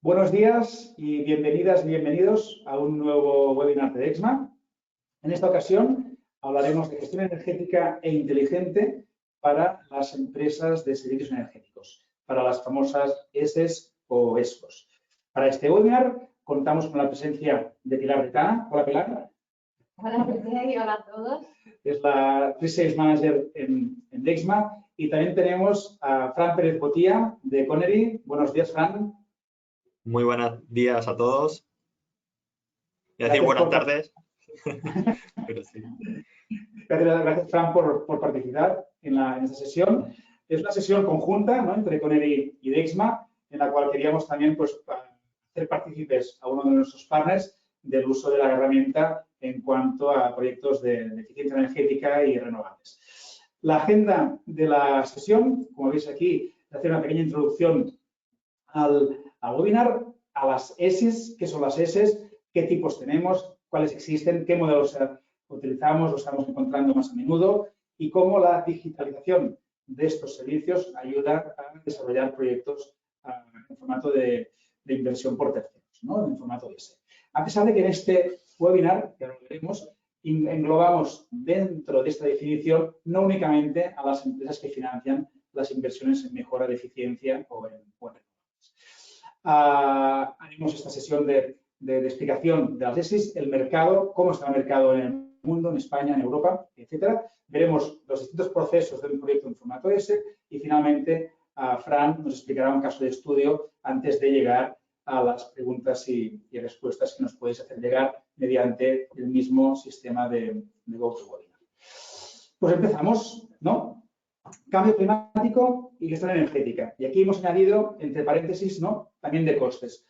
Buenos días y bienvenidas y bienvenidos a un nuevo webinar de Dexma. En esta ocasión hablaremos de gestión energética e inteligente para las empresas de servicios energéticos, para las famosas ESES o ESCOs. Para este webinar contamos con la presencia de Pilar Retana. Hola, Pilar. Hola, y hola a todos. Es la Pre-Sales Manager en Dexma. Y también tenemos a Fran Pérez Botía de Connery. Buenos días, Fran. Muy buenos días a todos. Y así buenas tardes. Pero sí. Gracias, Fran, por participar en esta sesión. Es una sesión conjunta, ¿no?, entre Connery y Dexma, en la cual queríamos también hacer partícipes a uno de nuestros partners del uso de la herramienta en cuanto a proyectos de eficiencia energética y renovables. La agenda de la sesión, como veis aquí, hace una pequeña introducción al webinar, a las ESES, qué son las ESES, qué tipos tenemos, cuáles existen, qué modelos utilizamos, los estamos encontrando más a menudo y cómo la digitalización de estos servicios ayuda a desarrollar proyectos en formato de inversión por terceros, ¿no?, en formato ESE. A pesar de que en este webinar, que ahora lo veremos, englobamos dentro de esta definición no únicamente a las empresas que financian las inversiones en mejora de eficiencia o en renovables. Haremos esta sesión de explicación de las ESIS, el mercado, cómo está el mercado en el mundo, en España, en Europa, etcétera. Veremos los distintos procesos de un proyecto en formato ESE y finalmente Fran nos explicará un caso de estudio antes de llegar a las preguntas y respuestas que nos podéis hacer llegar mediante el mismo sistema de GoToWebinar. Pues empezamos, ¿no? Cambio climático y gestión energética. Y aquí hemos añadido, entre paréntesis, ¿no?, también de costes.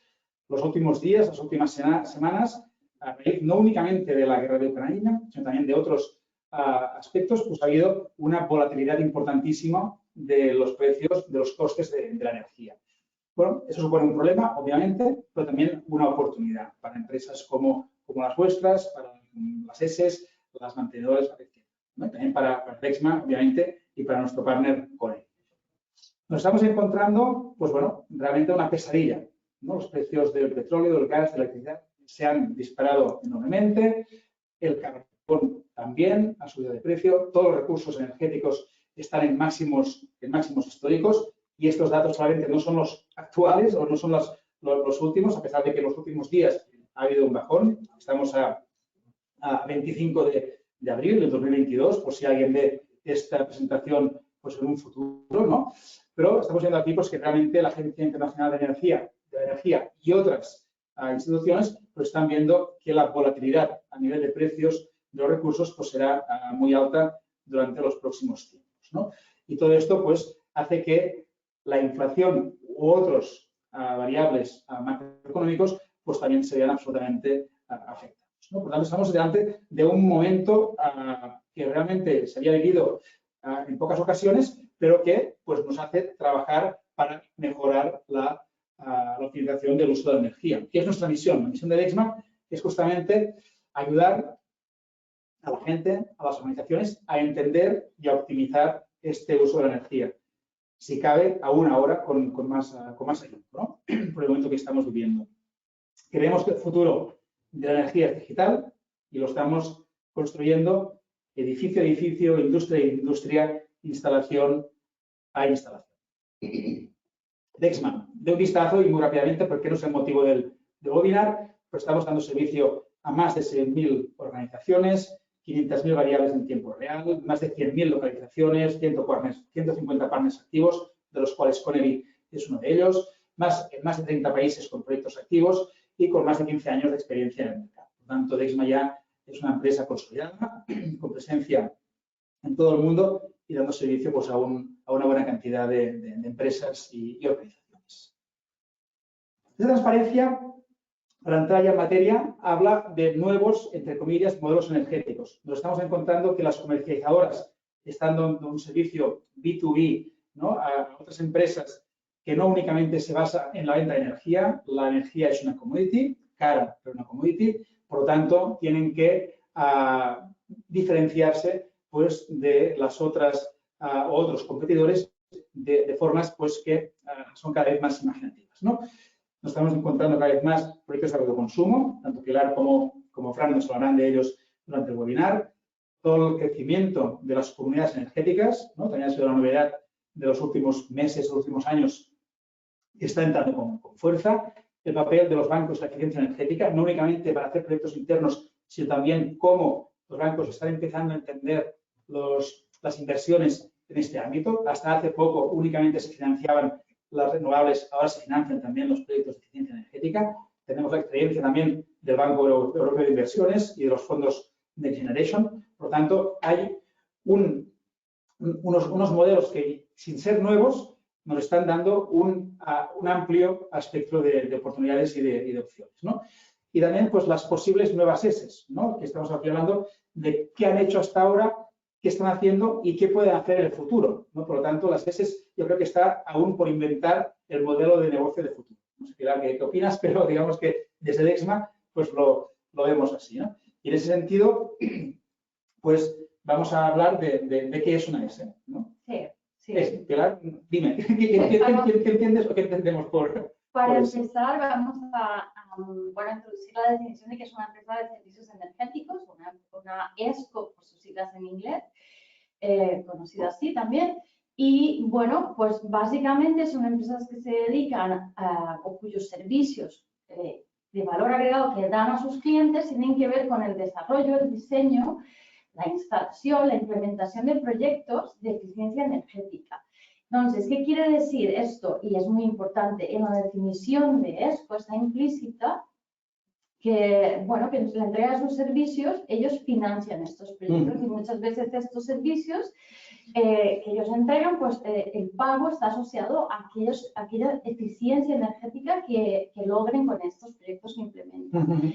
Los últimos días, las últimas semanas, a raíz no únicamente de la guerra de Ucrania, sino también de otros aspectos, pues ha habido una volatilidad importantísima de los precios, de los costes de la energía. Bueno, eso supone un problema, obviamente, pero también una oportunidad para empresas como las vuestras, para las ESES, las mantenedoras, etc., ¿no? También para Dexma, obviamente, y para nuestro partner Connery. Nos estamos encontrando, pues bueno, realmente una pesadilla, ¿no? Los precios del petróleo, del gas, de la electricidad se han disparado enormemente, el carbón también ha subido de precio, todos los recursos energéticos están en máximos históricos y estos datos probablemente no son los actuales o no son los últimos, a pesar de que en los últimos días ha habido un bajón. Estamos a 25 de abril del 2022, por si alguien ve esta presentación pues en un futuro, ¿no? Pero estamos viendo aquí pues que realmente la Agencia Internacional de Energía y otras instituciones pues están viendo que la volatilidad a nivel de precios de los recursos pues será muy alta durante los próximos tiempos, ¿no? Y todo esto pues hace que la inflación u otros variables macroeconómicos pues también se vean absolutamente afectados, ¿no? Por tanto, estamos delante de un momento que realmente se había vivido en pocas ocasiones, pero que pues, nos hace trabajar para mejorar la optimización del uso de la energía. ¿Qué es nuestra misión? La misión de Dexma es justamente ayudar a la gente, a las organizaciones, a entender y a optimizar este uso de la energía. Si cabe, aún ahora con más ayuda, ¿no?, por el momento que estamos viviendo. Creemos que el futuro de la energía es digital y lo estamos construyendo edificio a edificio, industria a industria, instalación a instalación. Dexma, de un vistazo y muy rápidamente, porque no es el motivo del webinar, pues estamos dando servicio a más de 6.000 organizaciones, 500.000 variables en tiempo real, más de 100.000 localizaciones, 150 partners activos, de los cuales Connery es uno de ellos, en más de 30 países con proyectos activos y con más de 15 años de experiencia en el mercado. Por tanto, Dexma ya es una empresa consolidada, con presencia en todo el mundo y dando servicio pues, a una buena cantidad de empresas y organizaciones. Esta transparencia, para entrar ya en materia, habla de nuevos, entre comillas, modelos energéticos. Nos estamos encontrando que las comercializadoras están dando un servicio B2B, ¿no?, a otras empresas que no únicamente se basa en la venta de energía. La energía es una commodity, cara, pero una commodity. Por lo tanto, tienen que diferenciarse pues, de las otras otros competidores de formas pues, que son cada vez más imaginativas, ¿no? nos estamos encontrando cada vez más proyectos de autoconsumo, tanto Pilar como Fran nos hablarán de ellos durante el webinar. Todo el crecimiento de las comunidades energéticas, ¿no? También ha sido la novedad de los últimos meses, de los últimos años, que está entrando con fuerza. El papel de los bancos en la eficiencia energética, no únicamente para hacer proyectos internos, sino también cómo los bancos están empezando a entender las inversiones en este ámbito. Hasta hace poco únicamente se financiaban las renovables, ahora se financian también los proyectos de eficiencia energética. Tenemos la experiencia también del Banco Europeo de Inversiones y de los fondos Next Generation. Por lo tanto, hay unos modelos que, sin ser nuevos, nos están dando un amplio espectro de oportunidades y de opciones, ¿no? Y también, pues, las posibles nuevas S, ¿no? Que estamos aquí hablando de qué han hecho hasta ahora, qué están haciendo y qué pueden hacer en el futuro, ¿no? Por lo tanto, las S, yo creo que está aún por inventar el modelo de negocio de futuro. No sé, Pilar, ¿qué opinas? Pero digamos que desde Dexma, pues, lo vemos así, ¿no? Y en ese sentido, pues, vamos a hablar de qué es una S, ¿no? Sí. Sí. Pilar, dime, ¿qué entiendes o qué entendemos por Para eso? empezar, vamos a introducir la definición de qué es una empresa de servicios energéticos, una ESCO, por sus siglas en inglés, conocida así también. Y, bueno, pues básicamente son empresas que se dedican o cuyos servicios de valor agregado que dan a sus clientes tienen que ver con el desarrollo, el diseño, la instalación, la implementación de proyectos de eficiencia energética. Entonces, ¿qué quiere decir esto? Y es muy importante, en la definición de ESCO está implícita que, bueno, que en la entrega de sus servicios, ellos financian estos proyectos y muchas veces estos servicios que ellos entregan, pues el pago está asociado a aquella eficiencia energética que logren con estos proyectos que implementan.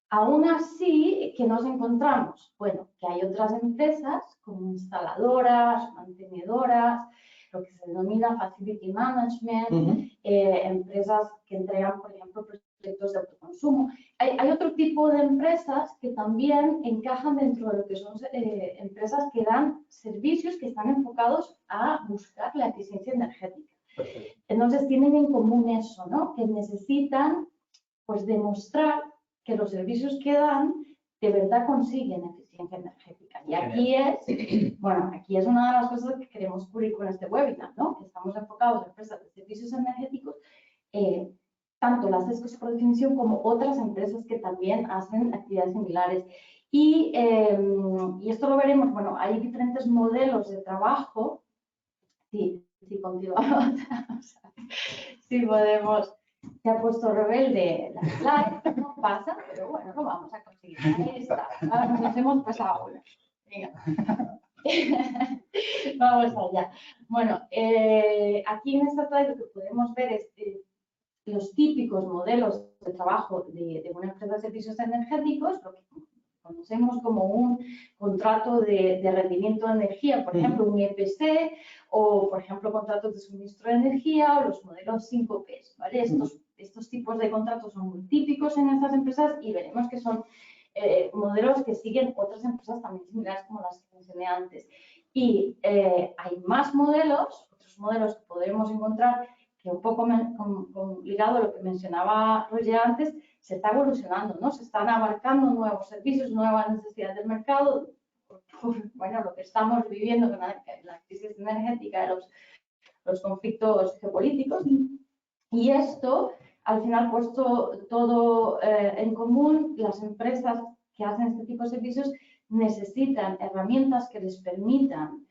Aún así, ¿qué nos encontramos? Bueno, que hay otras empresas como instaladoras, mantenedoras, lo que se denomina facility management, empresas que entregan, por ejemplo, proyectos de autoconsumo. Hay otro tipo de empresas que también encajan dentro de lo que son empresas que dan servicios que están enfocados a buscar la eficiencia energética. Perfecto. Entonces, tienen en común eso, ¿no? Que necesitan, pues, demostrar que los servicios que dan de verdad consiguen eficiencia energética. Y aquí es una de las cosas que queremos cubrir con este webinar, ¿no? Que estamos enfocados en empresas de servicios energéticos, tanto las ESCOs por definición como otras empresas que también hacen actividades similares. Y esto lo veremos, bueno, hay diferentes modelos de trabajo. Sí, continuamos. Sí, podemos. Se ha puesto rebelde la slide, no pasa, pero bueno, lo vamos a conseguir. Ahí está. Ahora nos hemos pasado una. Venga. Vamos allá. Bueno, aquí en esta slide lo que podemos ver es los típicos modelos de trabajo de una empresa de servicios energéticos, lo que conocemos como un contrato de rendimiento de energía, por ejemplo, un EPC, o, por ejemplo, contratos de suministro de energía, o los modelos 5Ps, ¿vale? Estos tipos de contratos son muy típicos en estas empresas y veremos que son modelos que siguen otras empresas también similares como las que mencioné antes. Y hay más modelos, otros modelos que podremos encontrar que un poco ligado a lo que mencionaba Roger antes, se está evolucionando, ¿no? Se están abarcando nuevos servicios, nuevas necesidades del mercado. Bueno, lo que estamos viviendo con la crisis energética, los conflictos geopolíticos. Y esto, al final, puesto todo en común, las empresas que hacen este tipo de servicios necesitan herramientas que les permitan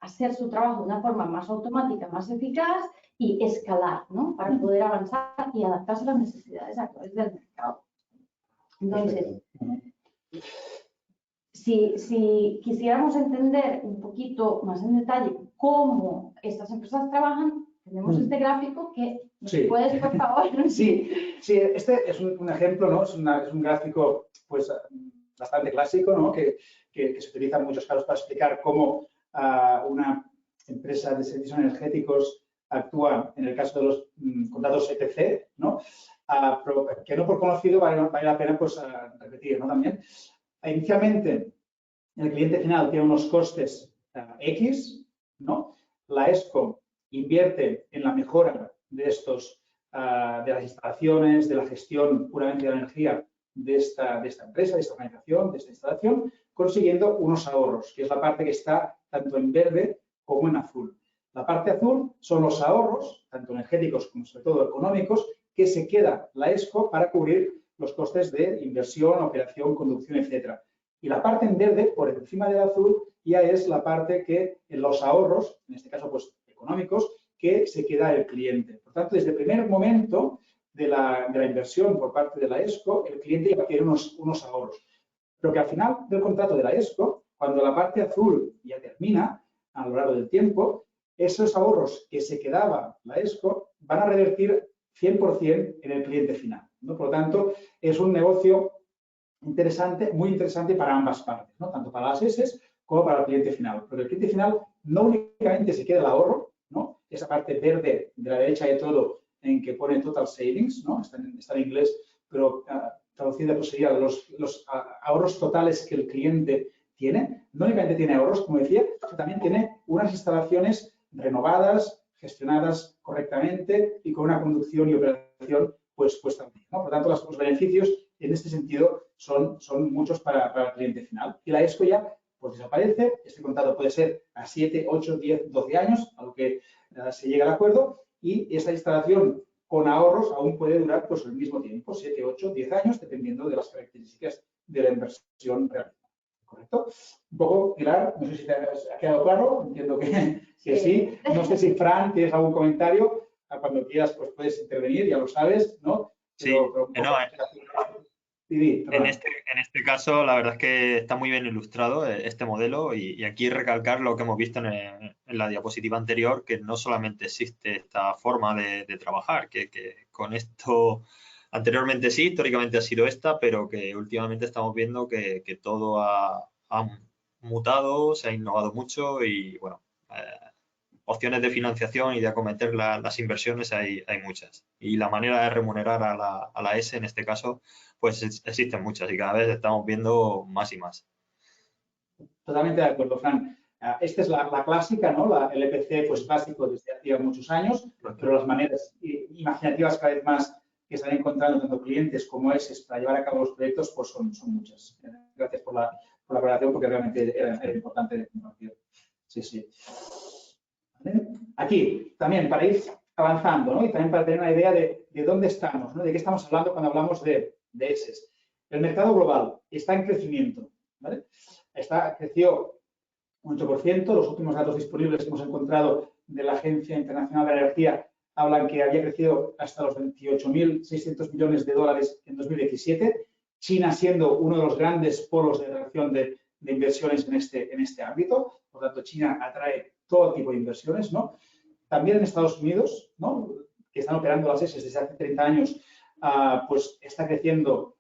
hacer su trabajo de una forma más automática, más eficaz y escalar, ¿no? Para poder avanzar y adaptarse a las necesidades actuales del mercado. Entonces, si quisiéramos entender un poquito más en detalle cómo estas empresas trabajan, tenemos este gráfico que nos puedes, por favor. Sí, este es un ejemplo, ¿no? Es un gráfico, pues, bastante clásico, ¿no? Que se utiliza en muchos casos para explicar cómo una empresa de servicios energéticos actúa en el caso de los contratos EPC, ¿no? Que no por conocido vale la pena, pues, repetir, ¿no? También, inicialmente, el cliente final tiene unos costes X, ¿no? La ESCO invierte en la mejora de de las instalaciones, de la gestión puramente de la energía de esta empresa, de esta organización, de esta instalación, consiguiendo unos ahorros, que es la parte que está tanto en verde como en azul. La parte azul son los ahorros, tanto energéticos como sobre todo económicos, que se queda la ESCO para cubrir los costes de inversión, operación, conducción, etcétera. Y la parte en verde, por encima del azul, ya es la parte que los ahorros, en este caso pues económicos, que se queda el cliente. Por tanto, desde el primer momento de la inversión por parte de la ESCO, el cliente va a querer unos ahorros. Pero que al final del contrato de la ESCO, cuando la parte azul ya termina a lo largo del tiempo, esos ahorros que se quedaba la ESCO van a revertir 100% en el cliente final, ¿no? Por lo tanto, es un negocio interesante, muy interesante para ambas partes, ¿no? Tanto para las ESES como para el cliente final. Porque el cliente final no únicamente se queda el ahorro, ¿no? Esa parte verde de la derecha de todo en que pone Total Savings, ¿no? Está en inglés, pero traducida pues sería los ahorros totales que el cliente tiene. No únicamente tiene ahorros, como decía, sino también tiene unas instalaciones renovadas, gestionadas correctamente y con una conducción y operación pues también, ¿no? Por lo tanto, los beneficios en este sentido son muchos para el cliente final. Y la ESCO ya pues desaparece. Este contrato puede ser a 7, 8, 10, 12 años, a lo que se llega al acuerdo, y esta instalación con ahorros aún puede durar pues el mismo tiempo, 7, 8, 10 años, dependiendo de las características de la inversión realizada. ¿Correcto? Un poco, Pilar, no sé si te ha quedado claro, entiendo que sí. No sé si, Fran, tienes algún comentario. Cuando quieras, pues puedes intervenir, ya lo sabes, ¿no? Pero en este caso, la verdad es que está muy bien ilustrado este modelo y aquí recalcar lo que hemos visto en la diapositiva anterior, que no solamente existe esta forma de trabajar, que con esto anteriormente sí, históricamente ha sido esta, pero que últimamente estamos viendo que todo ha mutado, se ha innovado mucho y, bueno, opciones de financiación y de acometer las inversiones hay muchas. Y la manera de remunerar a la S, en este caso, pues existen muchas y cada vez estamos viendo más y más. Totalmente de acuerdo, Fran. Esta es la clásica, ¿no? El EPC pues básico desde hacía muchos años, pero las maneras imaginativas cada vez más que están encontrando tanto clientes como ESES para llevar a cabo los proyectos pues son muchas. Gracias por la colaboración porque realmente era importante compartir. Sí. ¿Vale? Aquí, también para ir avanzando, ¿no? Y también para tener una idea de dónde estamos, ¿no? De qué estamos hablando cuando hablamos de ESES. El mercado global está en crecimiento, ¿vale? Creció un 8%. Los últimos datos disponibles que hemos encontrado de la Agencia Internacional de la Energía hablan que había crecido hasta los 28.600 millones de dólares en 2017. China siendo uno de los grandes polos de atracción de inversiones en este ámbito. Por lo tanto, China atrae todo tipo de inversiones, ¿no? También en Estados Unidos, ¿no? Que están operando las ESES desde hace 30 años, pues está creciendo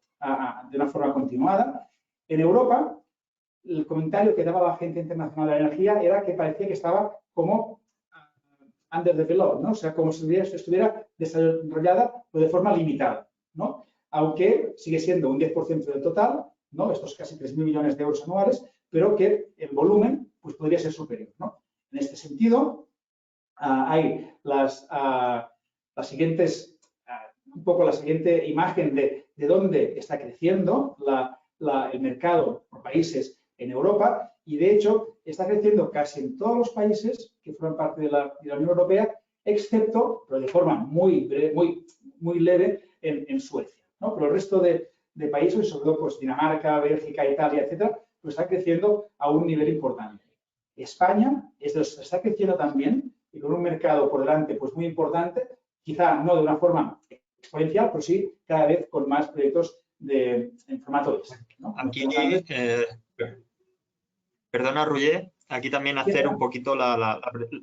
de una forma continuada. En Europa, el comentario que daba la Agencia Internacional de la Energía era que parecía que estaba como underdeveloped, ¿no? O sea, como si estuviera desarrollada pero de forma limitada, ¿no? Aunque sigue siendo un 10% del total, ¿no? Estos casi 3.000 millones de euros anuales, pero que el volumen pues podría ser superior, ¿no? En este sentido, hay las siguientes, un poco la siguiente imagen de dónde está creciendo el mercado por países en Europa y, de hecho, está creciendo casi en todos los países que forman parte de la Unión Europea, excepto, pero de forma muy leve, en Suecia, ¿no? Pero el resto de países, sobre todo pues, Dinamarca, Bélgica, Italia, etcétera, pues está creciendo a un nivel importante. España está creciendo también y con un mercado por delante pues muy importante, quizá no de una forma exponencial, pero sí cada vez con más proyectos en formato de, ¿no? Aquí, perdona, Roger, aquí también hacer un poquito la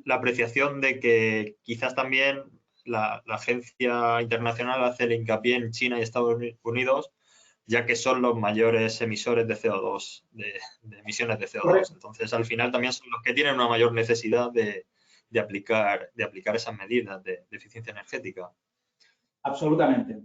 apreciación de que quizás también la agencia internacional hace el hincapié en China y Estados Unidos, ya que son los mayores emisores de CO2, de emisiones de CO2. Correcto. Entonces, al final también son los que tienen una mayor necesidad de aplicar esas medidas de eficiencia energética. Absolutamente.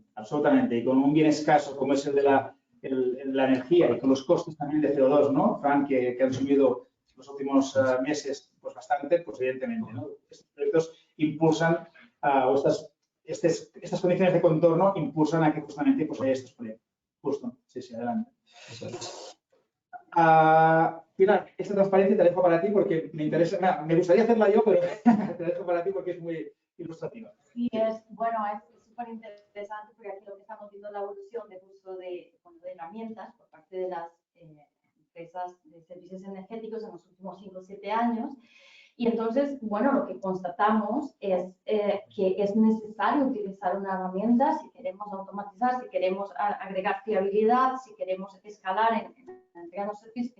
Y con un bien escaso como es el de la energía y con los costes también de CO2, ¿no, Fran, que han subido los últimos meses pues bastante, pues evidentemente, ¿no? Estos proyectos impulsan o estas estas condiciones de contorno impulsan a que justamente pues, haya estos proyectos. Justo, sí, adelante. Pilar, esta transparencia te la dejo para ti porque me interesa, me gustaría hacerla yo, pero te la dejo para ti porque es muy ilustrativa. Sí, es súper interesante porque aquí lo que estamos viendo es la evolución del uso de herramientas por parte de las empresas de servicios energéticos en los últimos 5 o 7 años. Y entonces, bueno, lo que constatamos es que es necesario utilizar una herramienta si queremos automatizar, si queremos agregar fiabilidad, si queremos escalar en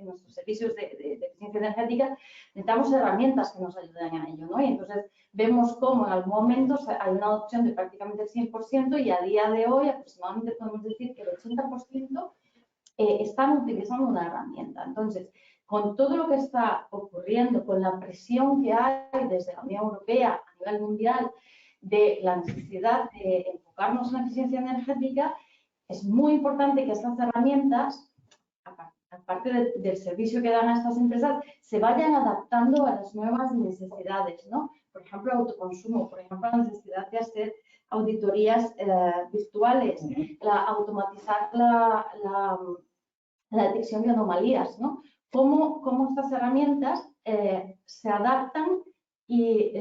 nuestros servicios de eficiencia energética, necesitamos herramientas que nos ayuden a ello, ¿no? Y entonces vemos cómo en algún momento hay una adopción de prácticamente el 100% y a día de hoy aproximadamente podemos decir que el 80% están utilizando una herramienta. Entonces, con todo lo que está ocurriendo, con la presión que hay desde la Unión Europea a nivel mundial de la necesidad de enfocarnos en la eficiencia energética, es muy importante que estas herramientas, aparte del servicio que dan a estas empresas, se vayan adaptando a las nuevas necesidades, ¿no? Por ejemplo, autoconsumo, por ejemplo, la necesidad de hacer auditorías virtuales, automatizar la detección de anomalías, ¿no? Cómo estas herramientas se adaptan y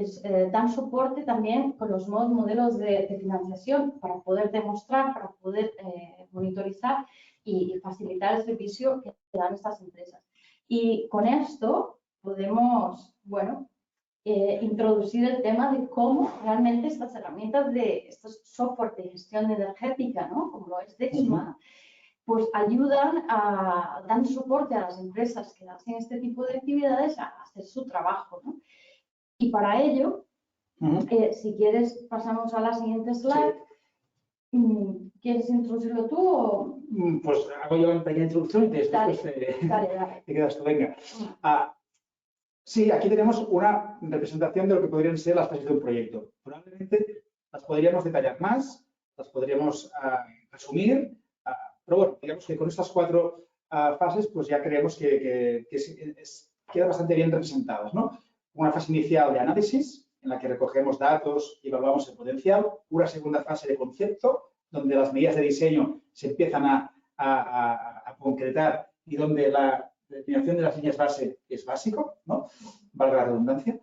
dan soporte también con los nuevos modelos de financiación para poder demostrar, para poder monitorizar y facilitar el servicio que dan estas empresas. Y con esto podemos, bueno, introducir el tema de cómo realmente estas herramientas estos software de gestión energética, ¿no? Como lo es Dexma, pues ayudan dan soporte a las empresas que hacen este tipo de actividades a hacer su trabajo, ¿no? Y para ello, si quieres, pasamos a la siguiente slide. Sí. ¿Quieres introducirlo tú o...? Pues hago yo una pequeña introducción y después dale. te quedas tú. Venga. Sí, aquí tenemos una representación de lo que podrían ser las fases de un proyecto. Probablemente las podríamos detallar más, las podríamos resumir, pero bueno, digamos que con estas 4 fases pues ya creemos que quedan bastante bien representadas, ¿no? Una fase inicial de análisis, en la que recogemos datos y evaluamos el potencial. Una segunda fase de concepto, donde las medidas de diseño se empiezan a concretar y donde la determinación de las líneas base es básico, ¿no? Valga la redundancia.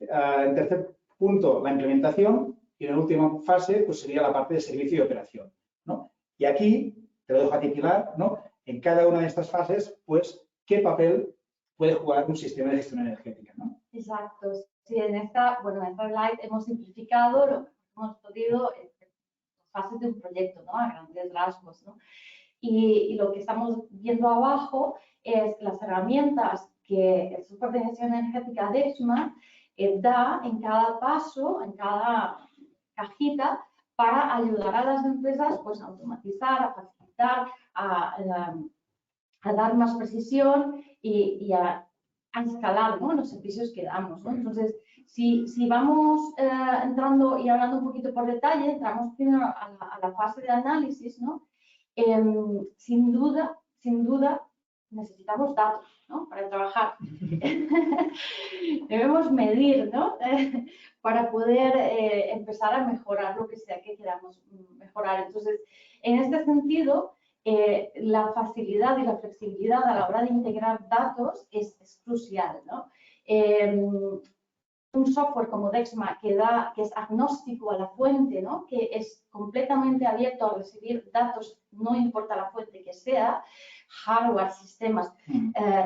En tercer punto, la implementación. Y en la última fase, pues sería la parte de servicio y operación, ¿no? Y aquí, te lo dejo a ti, Pilar, ¿no? En cada una de estas fases, pues, ¿qué papel puede jugar un sistema de gestión energética, ¿no? Exacto. Sí, en esta slide hemos simplificado lo que hemos podido en fases de un proyecto, ¿no? A grandes rasgos, ¿no? Y lo que estamos viendo abajo es las herramientas que el software de gestión energética Dexma da en cada paso, en cada cajita, para ayudar a las empresas pues, a automatizar, a facilitar, a dar más precisión y a escalar, ¿no? Los servicios que damos, ¿no? Entonces, si vamos entrando y hablando un poquito por detalle, entramos primero a la fase de análisis, ¿no? Sin duda, necesitamos datos, ¿no? Para trabajar. Debemos medir, ¿no? Para poder empezar a mejorar lo que sea que queramos mejorar. Entonces, en este sentido, la facilidad y la flexibilidad a la hora de integrar datos es crucial, ¿no? Un software como Dexma que es agnóstico a la fuente, ¿no? Que es completamente abierto a recibir datos, no importa la fuente que sea, hardware, sistemas,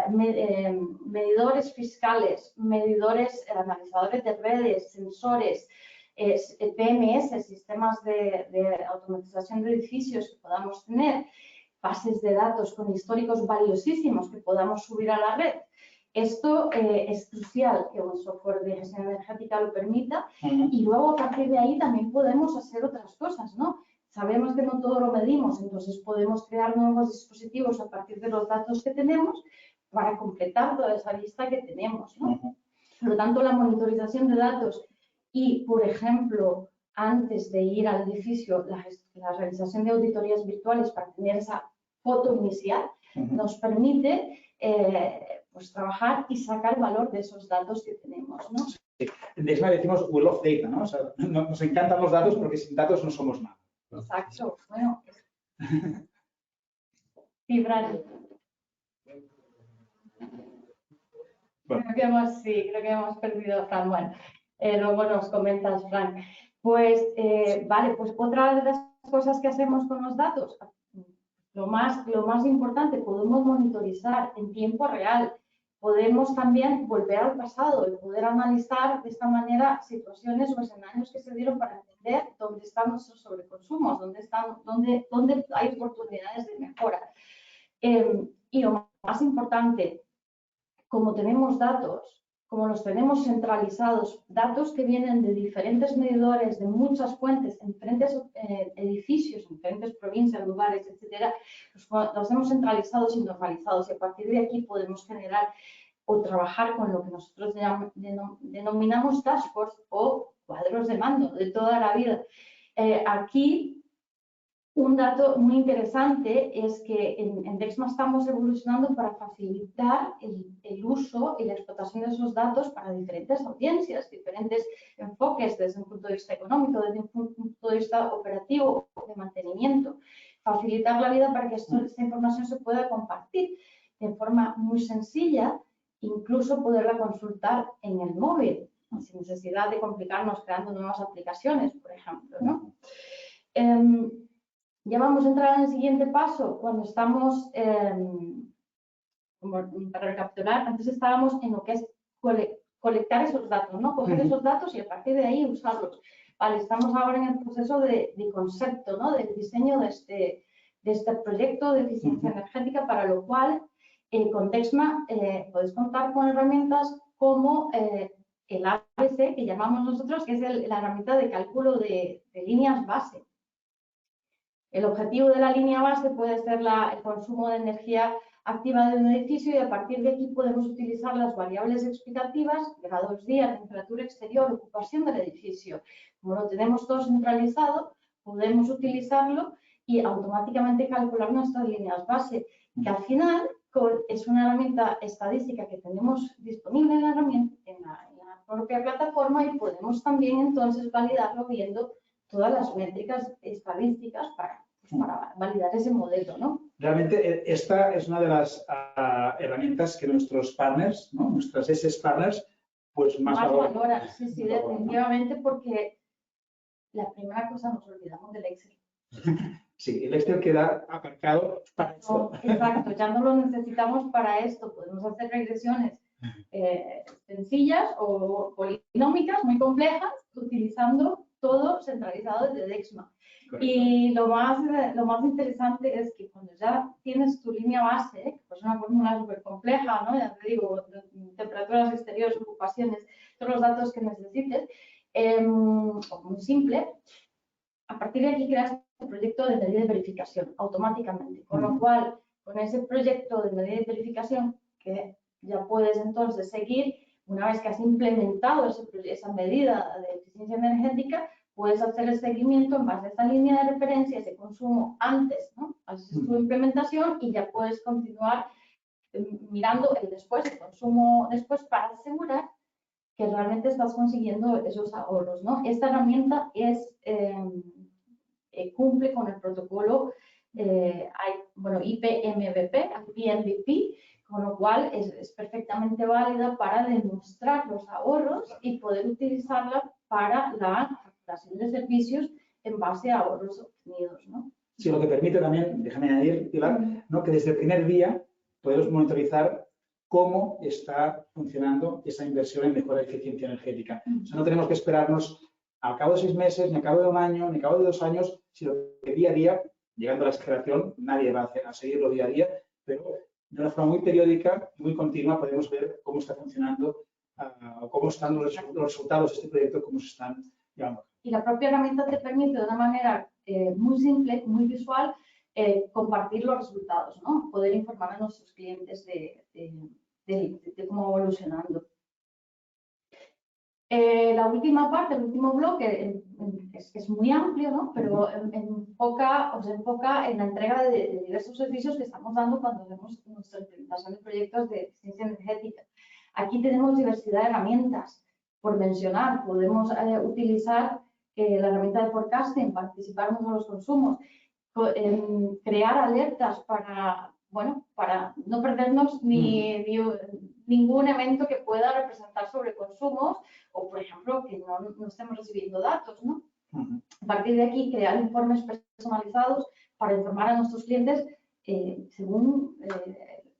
medidores fiscales, analizadores de redes, sensores, PMS, sistemas de automatización de edificios que podamos tener, bases de datos con históricos valiosísimos que podamos subir a la red. Esto es crucial que un software de gestión energética lo permita y luego a partir de ahí también podemos hacer otras cosas, ¿no? Sabemos que no todo lo medimos, entonces podemos crear nuevos dispositivos a partir de los datos que tenemos para completar toda esa lista que tenemos, ¿no? Por lo tanto, la monitorización de datos y, por ejemplo, antes de ir al edificio, la realización de auditorías virtuales para tener esa foto inicial nos permite pues trabajar y sacar valor de esos datos que tenemos, ¿no? En Dexma decimos we love data, ¿no? O sea, nos encantan los datos porque sin datos no somos nada. Exacto. Bueno. Sí, Fran. Bueno. Creo que hemos perdido a Fran. Bueno, luego nos comentas, Fran. Pues, vale, pues otra de las cosas que hacemos con los datos, lo más importante, podemos monitorizar en tiempo real. Podemos también volver al pasado y poder analizar de esta manera situaciones o escenarios que se dieron para entender dónde están nuestros sobreconsumos, dónde hay oportunidades de mejora. Y lo más importante, como tenemos datos, como los tenemos centralizados, datos que vienen de diferentes medidores, de muchas fuentes, en diferentes edificios, en diferentes provincias, lugares, etcétera, los hemos centralizados y normalizados y a partir de aquí podemos generar o trabajar con lo que nosotros denominamos dashboards o cuadros de mando de toda la vida. Aquí un dato muy interesante es que en Dexma estamos evolucionando para facilitar el uso y la explotación de esos datos para diferentes audiencias, diferentes enfoques desde un punto de vista económico, desde un punto de vista operativo, de mantenimiento. Facilitar la vida para que esta información se pueda compartir de forma muy sencilla, incluso poderla consultar en el móvil, sin necesidad de complicarnos creando nuevas aplicaciones, por ejemplo, ¿no? Ya vamos a entrar en el siguiente paso, cuando estamos, para recapitular, antes estábamos en lo que es colectar esos datos, ¿no? Coger esos datos y a partir de ahí usarlos. Vale, estamos ahora en el proceso de concepto, ¿no? Del diseño de este proyecto de eficiencia energética, para lo cual con Dexma podéis contar con herramientas como el ABC, que llamamos nosotros, que es la herramienta de cálculo de líneas base. El objetivo de la línea base puede ser el consumo de energía activa de un edificio y a partir de aquí podemos utilizar las variables explicativas, grados día, temperatura exterior, ocupación del edificio. Como lo tenemos todo centralizado, podemos utilizarlo y automáticamente calcular nuestras líneas base, que al final es una herramienta estadística que tenemos disponible en la propia plataforma y podemos también entonces validarlo viendo todas las métricas estadísticas para validar ese modelo, ¿no? Realmente esta es una de las herramientas que nuestros partners, ¿no? Nuestras SS partners, pues más valoran. Sí, definitivamente, porque la primera cosa nos olvidamos del Excel. Sí, el Excel queda aparcado para esto. No, exacto, ya no lo necesitamos para esto. Podemos hacer regresiones sencillas o polinómicas muy complejas utilizando todo centralizado desde Dexma. Correcto. Y lo más interesante es que cuando ya tienes tu línea base, que es una fórmula súper compleja, ¿no? Ya te digo, temperaturas exteriores, ocupaciones, todos los datos que necesites, muy simple, a partir de aquí creas un proyecto de medida de verificación automáticamente, con lo cual, con ese proyecto de medida de verificación que ya puedes entonces seguir, una vez que has implementado esa medida de eficiencia energética, puedes hacer el seguimiento en base a esta línea de referencia, ese consumo antes, ¿no? Haces tu implementación y ya puedes continuar mirando el después, el consumo después, para asegurar que realmente estás consiguiendo esos ahorros, ¿no? Esta herramienta cumple con el protocolo IP-MVP, con lo cual es perfectamente válida para demostrar los ahorros y poder utilizarla para la facturación de servicios en base a ahorros obtenidos, ¿no? Sí, lo que permite también, déjame añadir, Pilar, ¿no? Que desde el primer día podemos monitorizar cómo está funcionando esa inversión en mejora de eficiencia energética. O sea, no tenemos que esperarnos al cabo de 6 meses, ni al cabo de 1 año, ni al cabo de 2 años, sino que día a día, llegando a la exageración, nadie va a seguirlo día a día, pero de una forma muy periódica, muy continua, podemos ver cómo está funcionando, cómo están los resultados de este proyecto, cómo se están llevando. Y la propia herramienta te permite de una manera muy simple, muy visual, compartir los resultados, ¿no? Poder informar a nuestros clientes de cómo va evolucionando. La última parte, el último bloque es muy amplio, ¿no? Pero os enfoca en la entrega de diversos servicios que estamos dando cuando hacemos nuestra implementación de proyectos de eficiencia energética. Aquí tenemos diversidad de herramientas. por mencionar, podemos utilizar la herramienta de forecasting para anticiparnos a los consumos, crear alertas para, bueno, para no perdernos ningún evento que pueda representar sobreconsumos o, por ejemplo, que no estemos recibiendo datos, ¿no? A partir de aquí, crear informes personalizados para informar a nuestros clientes según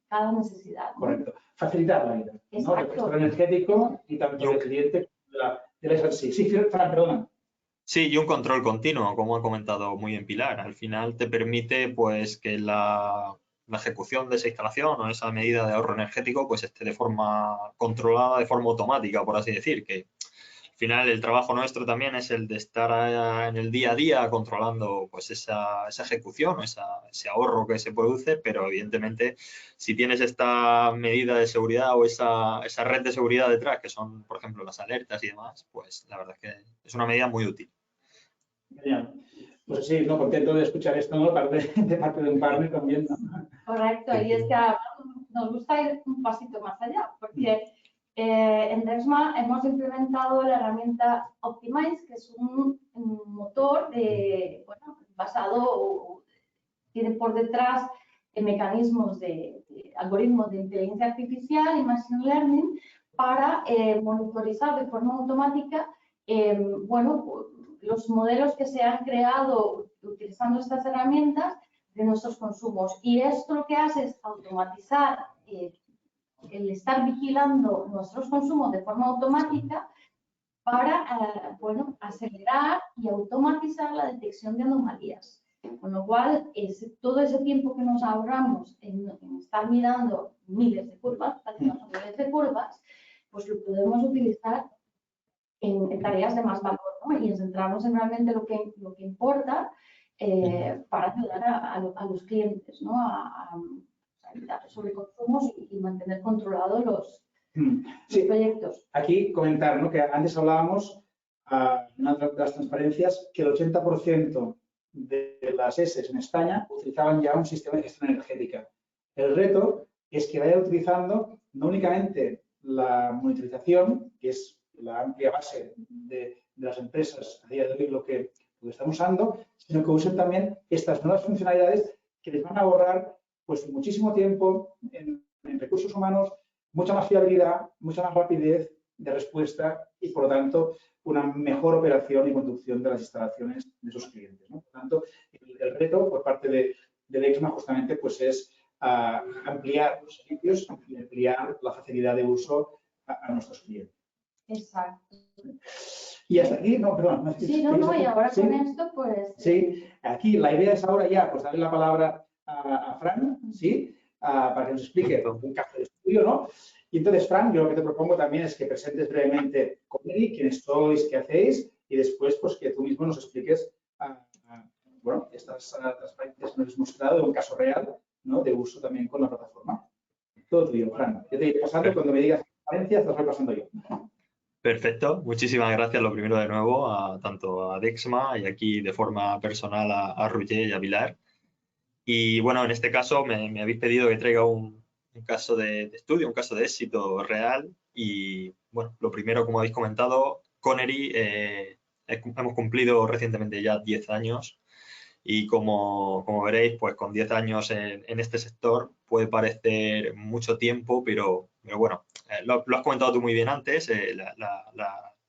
cada necesidad, ¿no? Correcto. Facilitar la vida, ¿no? El gestor energético y tanto el cliente de la sí. Sí, Fran, perdona. Sí, y un control continuo, como ha comentado muy bien Pilar. Al final te permite pues que la ejecución de esa instalación o esa medida de ahorro energético pues esté de forma controlada, de forma automática, por así decir, que al final el trabajo nuestro también es el de estar en el día a día controlando pues esa ejecución o ese ahorro que se produce, pero evidentemente si tienes esta medida de seguridad o esa red de seguridad detrás, que son por ejemplo las alertas y demás, pues la verdad es que es una medida muy útil. Genial. Pues sí, no, contento de escuchar esto, ¿no? De parte de un partner también, ¿no? Correcto, y es que nos gusta ir un pasito más allá, porque en Dexma hemos implementado la herramienta Optimize, que es un motor basado, tiene por detrás mecanismos de algoritmos de inteligencia artificial y machine learning para monitorizar de forma automática, los modelos que se han creado utilizando estas herramientas de nuestros consumos. Y esto lo que hace es automatizar el estar vigilando nuestros consumos de forma automática para acelerar y automatizar la detección de anomalías. Con lo cual, todo ese tiempo que nos ahorramos en estar mirando miles de curvas, miles de curvas, pues lo podemos utilizar en tareas de más valor, ¿no? Y centrarnos en realmente lo que importa para ayudar a los clientes, ¿no? A evitar sobreconsumos y mantener controlados los proyectos. Aquí comentar, ¿no? Que antes hablábamos en una de las transparencias que el 80% de las ESEs en España utilizaban ya un sistema de gestión energética. El reto es que vaya utilizando no únicamente la monitorización, que es la amplia base de las empresas a día de hoy lo que están usando, sino que usen también estas nuevas funcionalidades que les van a ahorrar pues muchísimo tiempo en recursos humanos, mucha más fiabilidad, mucha más rapidez de respuesta y, por lo tanto, una mejor operación y conducción de las instalaciones de sus clientes, ¿no? Por lo tanto, el reto por parte de Dexma justamente pues es ampliar los servicios y ampliar la facilidad de uso a nuestros clientes. Exacto. Y hasta aquí, no, perdón. Sí, no, y ahora con esto, pues... Sí, aquí la idea es ahora ya, pues darle la palabra a Fran, ¿sí? Para que nos explique un caso de estudio, ¿no? Y entonces, Fran, yo lo que te propongo también es que presentes brevemente Connery, quiénes sois, qué hacéis, y después, pues, que tú mismo nos expliques, bueno, estas transparencias que nos has mostrado de un caso real, ¿no? De uso también con la plataforma. Todo tuyo, Fran. Yo te iré pasando, cuando me digas transparencias, las voy pasando yo. Perfecto, muchísimas gracias lo primero de nuevo tanto a Dexma y aquí de forma personal a Roger y a Pilar. Y bueno, en este caso me habéis pedido que traiga un caso de estudio, un caso de éxito real y bueno, lo primero, como habéis comentado, Connery, hemos cumplido recientemente ya 10 años y como veréis, pues con 10 años en este sector puede parecer mucho tiempo, pero bueno, lo has comentado tú muy bien antes,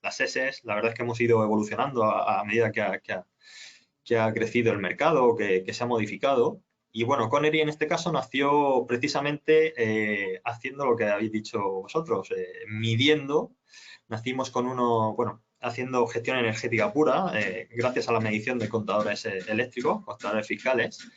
las ESEs, la verdad es que hemos ido evolucionando a medida que ha crecido el mercado, que se ha modificado. Y bueno, Connery en este caso nació precisamente haciendo lo que habéis dicho vosotros, midiendo. Nacimos con haciendo gestión energética pura, gracias a la medición de contadores eléctricos, contadores fiscales.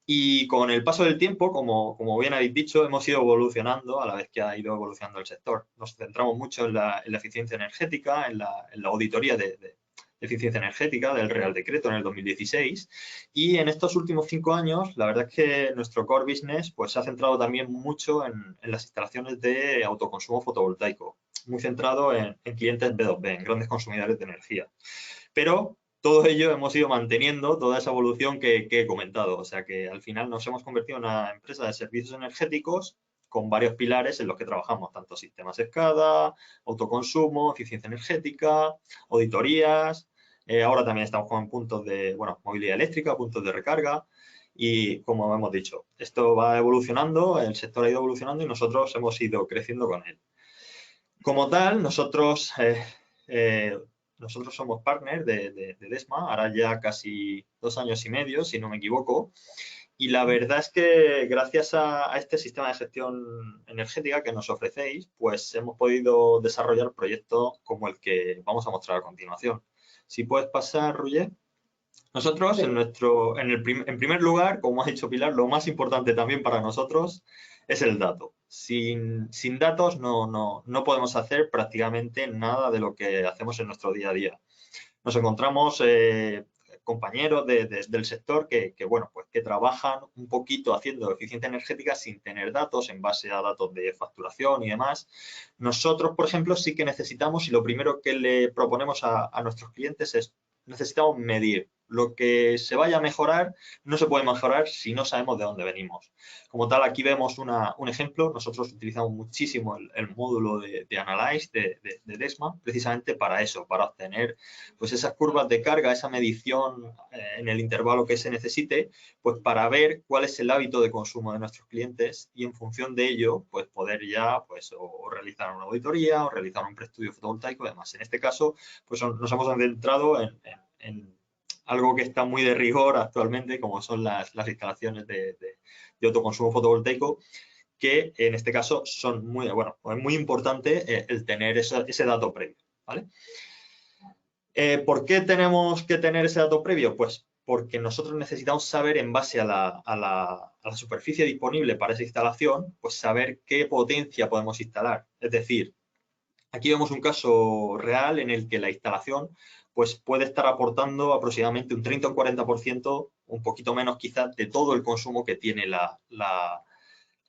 Y con el paso del tiempo, como bien habéis dicho, hemos ido evolucionando a la vez que ha ido evolucionando el sector. Nos centramos mucho en la eficiencia energética, en la auditoría de eficiencia energética del Real Decreto en el 2016 y en estos últimos 5 años la verdad es que nuestro core business pues se ha centrado también mucho en las instalaciones de autoconsumo fotovoltaico, muy centrado en clientes B2B, en grandes consumidores de energía. Pero todo ello hemos ido manteniendo toda esa evolución que he comentado, o sea que al final nos hemos convertido en una empresa de servicios energéticos con varios pilares en los que trabajamos, tanto sistemas SCADA, autoconsumo, eficiencia energética, auditorías. Ahora también estamos con puntos de, bueno, movilidad eléctrica, puntos de recarga. Y como hemos dicho, esto va evolucionando, el sector ha ido evolucionando y nosotros hemos ido creciendo con él. Como tal, nosotros somos partners de DESMA, ahora ya casi 2 años y medio, si no me equivoco. Y la verdad es que gracias a este sistema de gestión energética que nos ofrecéis, pues hemos podido desarrollar proyectos como el que vamos a mostrar a continuación. Si puedes pasar, Roger. Nosotros, Sí. en primer lugar, como ha dicho Pilar, lo más importante también para nosotros es el dato. Sin datos no podemos hacer prácticamente nada de lo que hacemos en nuestro día a día. Nos encontramos compañeros del sector bueno, pues que trabajan un poquito haciendo eficiencia energética sin tener datos en base a datos de facturación y demás. Nosotros, por ejemplo, sí que necesitamos, y lo primero que le proponemos a nuestros clientes es necesitamos medir. Lo que se vaya a mejorar no se puede mejorar si no sabemos de dónde venimos. Como tal, aquí vemos un ejemplo. Nosotros utilizamos muchísimo el módulo de Analyze de DESMA precisamente para eso, para obtener pues esas curvas de carga, esa medición en el intervalo que se necesite, pues para ver cuál es el hábito de consumo de nuestros clientes y en función de ello, pues poder ya pues o realizar una auditoría o realizar un preestudio fotovoltaico y demás. En este caso, pues nos hemos centrado en algo que está muy de rigor actualmente, como son las instalaciones de autoconsumo fotovoltaico, que en este caso son muy, bueno, es muy importante el tener ese dato previo, ¿vale? ¿Por qué tenemos que tener ese dato previo? Pues porque nosotros necesitamos saber, en base a la superficie disponible para esa instalación, pues saber qué potencia podemos instalar. Es decir, aquí vemos un caso real en el que la instalación pues puede estar aportando aproximadamente un 30 o un 40%, un poquito menos quizás, de todo el consumo que tiene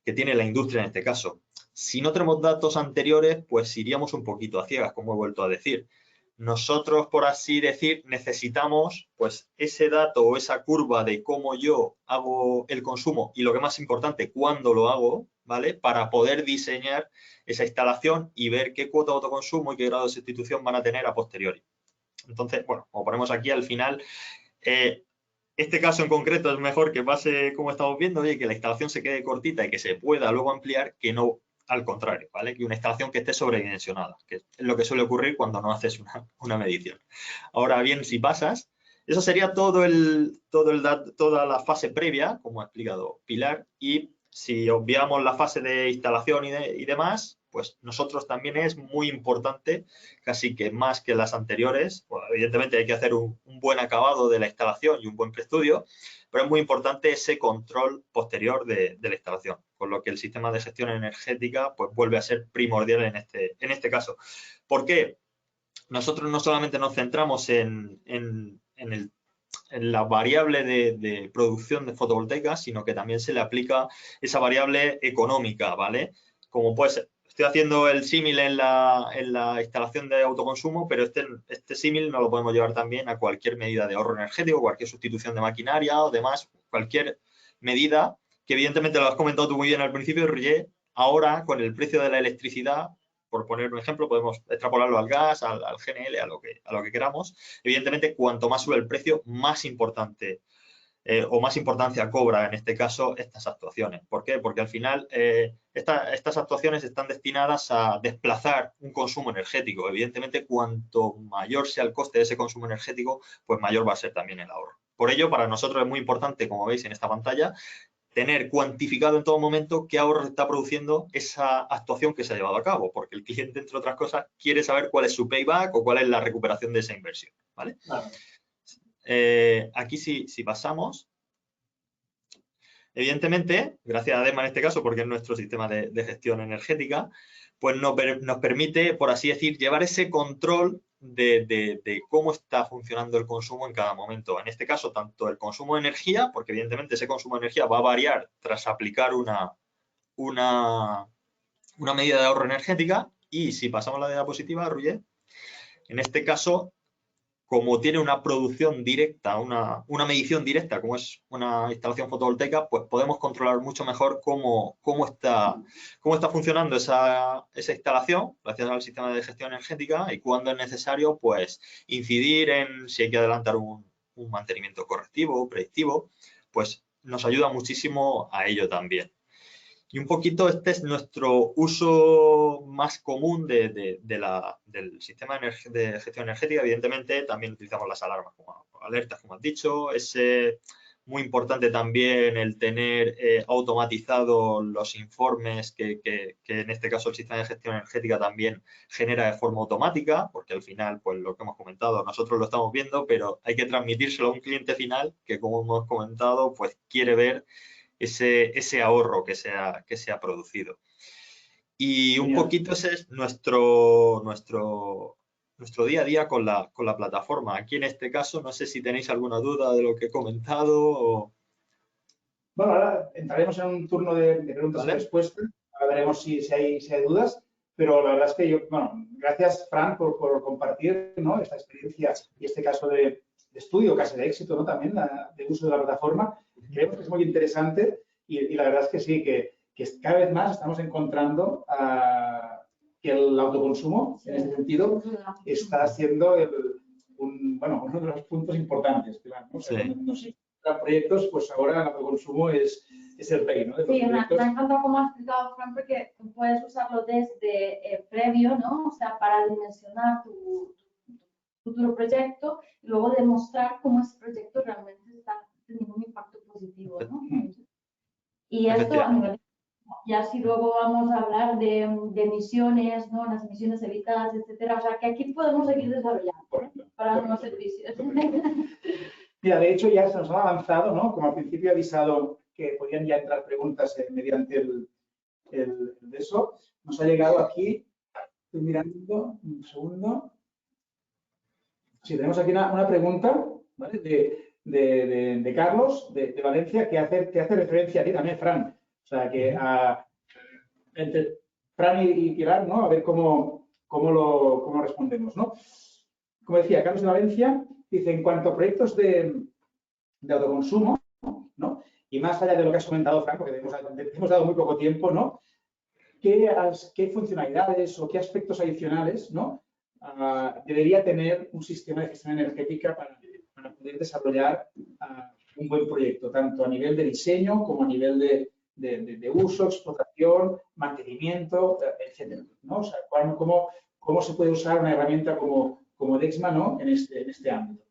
que tiene la industria en este caso. Si no tenemos datos anteriores, pues iríamos un poquito a ciegas, como he vuelto a decir. Nosotros, por así decir, necesitamos pues ese dato o esa curva de cómo yo hago el consumo y lo que más importante, cuándo lo hago, ¿vale? Para poder diseñar esa instalación y ver qué cuota de autoconsumo y qué grado de sustitución van a tener a posteriori. Entonces, bueno, como ponemos aquí al final, este caso en concreto es mejor que pase como estamos viendo, oye, que la instalación se quede cortita y que se pueda luego ampliar, que no al contrario, ¿vale? Que una instalación que esté sobredimensionada, que es lo que suele ocurrir cuando no haces una medición. Ahora bien, si pasas, eso sería toda la fase previa, como ha explicado Pilar, y si obviamos la fase de instalación y demás, pues nosotros también es muy importante, casi que más que las anteriores, pues evidentemente hay que hacer un buen acabado de la instalación y un buen preestudio, pero es muy importante ese control posterior de la instalación, con lo que el sistema de gestión energética pues vuelve a ser primordial en este caso. ¿Por qué? Nosotros no solamente nos centramos en la variable de producción de fotovoltaica, sino que también se le aplica esa variable económica, ¿vale? Como pues estoy haciendo el símil en la instalación de autoconsumo, pero este símil no lo podemos llevar también a cualquier medida de ahorro energético, cualquier sustitución de maquinaria o demás, cualquier medida que evidentemente lo has comentado tú muy bien al principio, Roger. Ahora, con el precio de la electricidad, por poner un ejemplo, podemos extrapolarlo al gas, al GNL, a lo que queramos. Evidentemente, cuanto más sube el precio, más importante o más importancia cobra en este caso estas actuaciones. ¿Por qué? Porque al final estas actuaciones están destinadas a desplazar un consumo energético. Evidentemente, cuanto mayor sea el coste de ese consumo energético, pues mayor va a ser también el ahorro. Por ello, para nosotros es muy importante, como veis en esta pantalla, tener cuantificado en todo momento qué ahorro está produciendo esa actuación que se ha llevado a cabo, porque el cliente, entre otras cosas, quiere saber cuál es su payback o cuál es la recuperación de esa inversión, ¿vale? Claro. Aquí si pasamos, evidentemente, gracias a DESMA en este caso, porque es nuestro sistema de gestión energética, pues nos permite, por así decir, llevar ese control de cómo está funcionando el consumo en cada momento. En este caso, tanto el consumo de energía, porque evidentemente ese consumo de energía va a variar tras aplicar una medida de ahorro energética, y si pasamos a la diapositiva, Roger, en este caso, como tiene una producción directa, una medición directa, como es una instalación fotovoltaica, pues podemos controlar mucho mejor cómo está funcionando esa instalación gracias al sistema de gestión energética y cuando es necesario, pues incidir en si hay que adelantar un mantenimiento correctivo, predictivo, pues nos ayuda muchísimo a ello también. Y un poquito este es nuestro uso más común del sistema de gestión energética. Evidentemente también utilizamos las alarmas como alertas, como has dicho. Es muy importante también el tener automatizado los informes que en este caso el sistema de gestión energética también genera de forma automática, porque al final, pues lo que hemos comentado, nosotros lo estamos viendo, pero hay que transmitírselo a un cliente final que, como hemos comentado, pues quiere ver ese ahorro que se ha producido. Y un poquito ese es nuestro día a día con la plataforma. Aquí en este caso, no sé si tenéis alguna duda de lo que he comentado. Bueno, ahora entraremos en un turno de preguntas y respuestas. Ahora veremos si hay dudas. Pero la verdad es que gracias, Fran, por compartir, ¿no?, esta experiencia y este caso de estudio, casi de éxito, ¿no?, también de uso de la plataforma. Creemos que es muy interesante y la verdad es que sí, que cada vez más estamos encontrando que el autoconsumo, en ese sentido, está siendo uno de los puntos importantes. Claro, ¿no? O sea, cuando nos encuentran proyectos, pues ahora el autoconsumo es el rey, ¿no? Sí, me ha encantado cómo ha explicado Fran, porque puedes usarlo desde previo, ¿no? O sea, para dimensionar tu futuro proyecto y luego demostrar cómo ese proyecto realmente está teniendo un impacto positivo, ¿no? Y esto a nivel, ya si luego vamos a hablar de emisiones, ¿no?, las emisiones evitadas, etcétera, o sea, que aquí podemos seguir desarrollando para nuevos servicios. Mira, de hecho ya se nos ha avanzado, ¿no? Como al principio he avisado que podían ya entrar preguntas mediante el de eso. Nos ha llegado aquí, estoy mirando, un segundo. Sí, tenemos aquí una pregunta, ¿vale?, de Carlos, de Valencia, que hace referencia a ti también, Fran. O sea, que entre Fran y Pilar, ¿no?, a ver cómo respondemos, ¿no? Como decía, Carlos de Valencia dice, en cuanto a proyectos de autoconsumo, ¿no?, y más allá de lo que has comentado, Fran, porque hemos dado muy poco tiempo, ¿no?, ¿qué funcionalidades o qué aspectos adicionales, ¿no?, debería tener un sistema de gestión energética para poder desarrollar un buen proyecto, tanto a nivel de diseño como a nivel de uso, explotación, mantenimiento, etcétera, ¿no? O sea, cómo se puede usar una herramienta como Dexma, ¿no?, en este ámbito.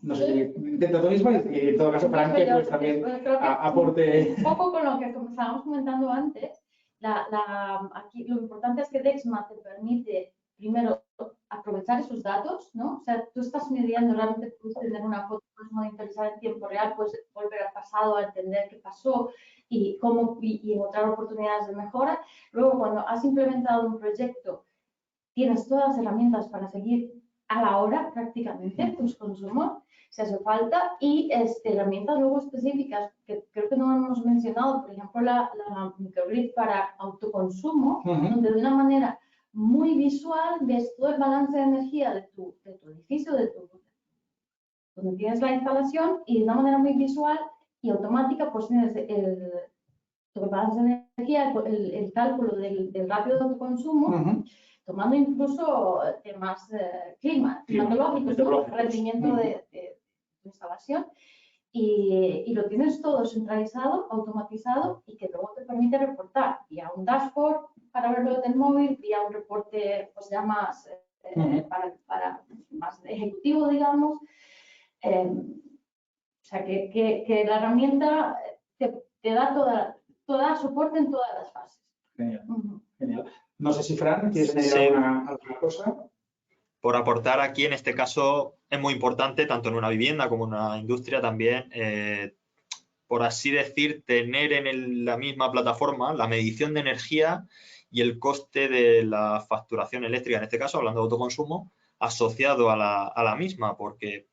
No sé, intenta tú mismo y en todo caso, Fran, que pues también aporte. Un poco con lo que estábamos comentando antes, aquí lo importante es que Dexma te permite primero aprovechar esos datos, ¿no? O sea, tú estás midiendo, realmente puedes tener una foto, puedes monitorizar en tiempo real, puedes volver al pasado a entender qué pasó y encontrar oportunidades de mejora. Luego, cuando has implementado un proyecto, tienes todas las herramientas para seguir a la hora prácticamente tus consumos, si hace falta, y herramientas luego específicas que creo que no hemos mencionado, por ejemplo, la microgrid para autoconsumo, donde de una manera muy visual ves todo el balance de energía de tu edificio, donde tienes la instalación, y de una manera muy visual y automática pues tienes el balance de energía, el cálculo del ratio de autoconsumo, tomando incluso temas climatológicos, ¿no?, rendimiento de instalación, y lo tienes todo centralizado, automatizado, y que luego te permite reportar vía un dashboard para verlo desde el móvil, vía un reporte pues ya más para más ejecutivo, digamos. O sea, que la herramienta te da toda soporte en todas las fases. Genial, genial. No sé si, Fran, ¿quieres añadir alguna cosa? Por aportar aquí, en este caso, es muy importante, tanto en una vivienda como en una industria también, por así decir, tener en la misma plataforma la medición de energía y el coste de la facturación eléctrica, en este caso, hablando de autoconsumo, asociado a la misma, porque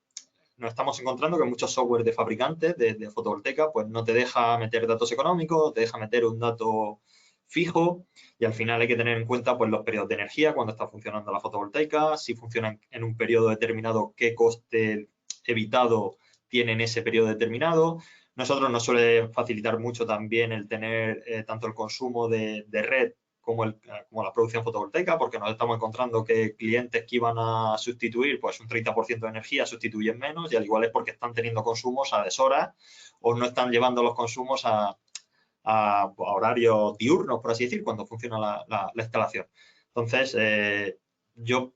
nos estamos encontrando que muchos software de fabricantes de fotovoltaica pues no te deja meter datos económicos, te deja meter un dato fijo y al final hay que tener en cuenta pues, los periodos de energía, cuando está funcionando la fotovoltaica, si funciona en un periodo determinado, qué coste evitado tiene en ese periodo determinado. Nosotros nos suele facilitar mucho también el tener tanto el consumo de red como la producción fotovoltaica, porque nos estamos encontrando que clientes que iban a sustituir pues un 30% de energía sustituyen menos y al igual es porque están teniendo consumos a deshoras o no están llevando los consumos a horarios diurnos, por así decir, cuando funciona la instalación. Entonces,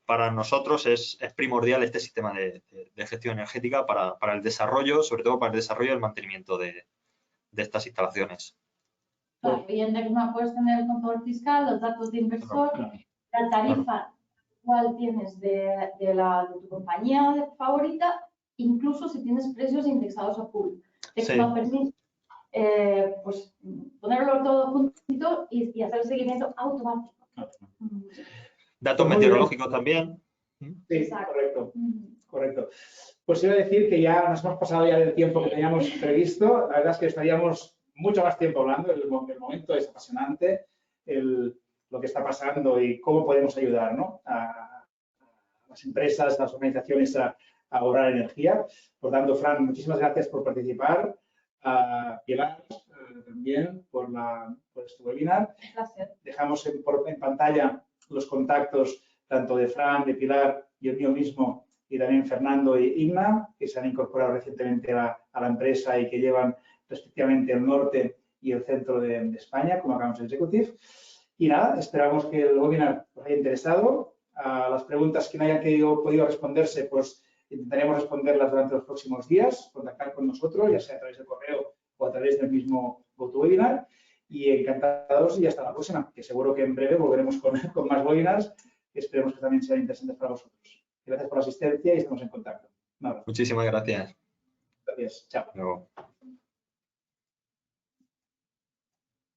para nosotros es primordial este sistema de gestión energética para el desarrollo, sobre todo para el desarrollo y el mantenimiento de estas instalaciones. Claro, y en Dexma puedes tener el control fiscal, los datos de inversor, la tarifa cuál tienes de tu compañía favorita, incluso si tienes precios indexados a pool. Dexma permite pues ponerlo todo juntito y hacer el seguimiento automático. Datos meteorológicos también. Sí, correcto. Pues iba a decir que ya nos hemos pasado ya del tiempo que teníamos previsto. La verdad es que estaríamos mucho más tiempo hablando. El momento es apasionante, lo que está pasando y cómo podemos ayudar, ¿no?, a las empresas, a las organizaciones a ahorrar energía. Por tanto, Fran, muchísimas gracias por participar. A Pilar también por este webinar. Un placer. Dejamos en pantalla los contactos tanto de Fran, de Pilar y el mío mismo, y también Fernando e Inma, que se han incorporado recientemente a la empresa y que llevan respectivamente el norte y el centro de España como Accounts Executive. Y nada, esperamos que el webinar os haya interesado. A las preguntas que no hayan podido responderse, pues intentaremos responderlas durante los próximos días, contactar con nosotros, ya sea a través del correo o a través del mismo GoToWebinar. Y encantados y hasta la próxima, que seguro que en breve volveremos con más webinars que esperemos que también sean interesantes para vosotros. Gracias por la asistencia y estamos en contacto. Muchísimas gracias. Gracias. Chao. Luego.